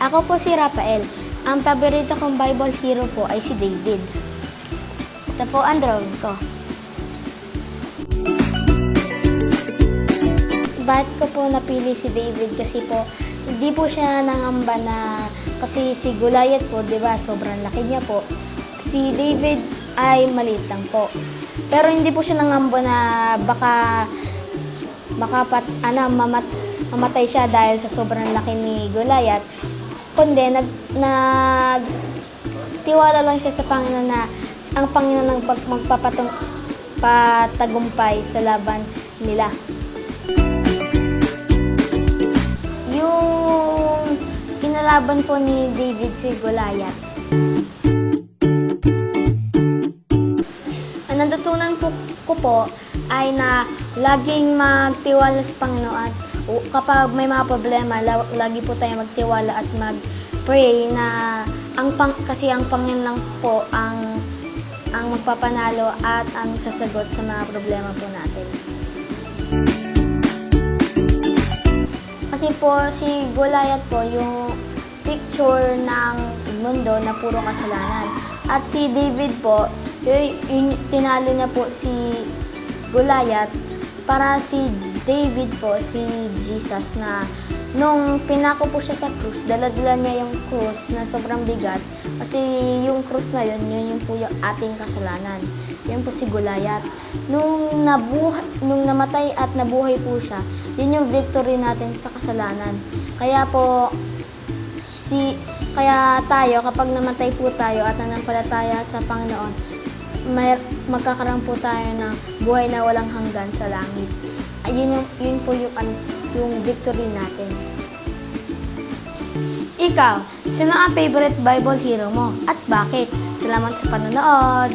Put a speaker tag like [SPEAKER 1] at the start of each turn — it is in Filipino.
[SPEAKER 1] Ako po si Rafael. Ang paborito kong Bible hero po ay si David. Ito po ang drawing ko. Bakit ko po napili si David? Kasi po, hindi po siya nangamba na, kasi si Goliath po, di ba, sobrang laki niya po. Si David ay maliit lang po. Pero hindi po siya nangamba na baka mamatay siya dahil sa sobrang laki ni Goliath. Kundi tiwala lang siya sa Panginoon na ang Panginoon ang magpapatagumpay sa laban nila. Yung kinalaban po ni David si Goliath. Ang natutunan ko po ay na laging magtiwala sa Panginoon at kapag may mga problema, lagi po tayo magtiwala at mag-pray na kasi ang Panginoon lang po ang magpapanalo at ang sasagot sa mga problema po natin. Kasi po si Goliath po yung picture ng mundo na puro kasalanan. At si David po, tinalo niya po si Goliath para si David po, si Jesus, na nung pinako po siya sa krus, dala-dala niya yung krus na sobrang bigat. Kasi yung krus na yun po yung ating kasalanan. Yun po si Goliath. Nung namatay at nabuhay po siya, yun yung victory natin sa kasalanan. Kaya po, kaya tayo, kapag namatay po tayo at nanampalataya sa Panginoon, magkakaroon po tayo ng buhay na walang hanggan sa langit. Yun po yung victory natin. Ikaw, sino ang favorite Bible hero mo at bakit? Salamat sa panonood!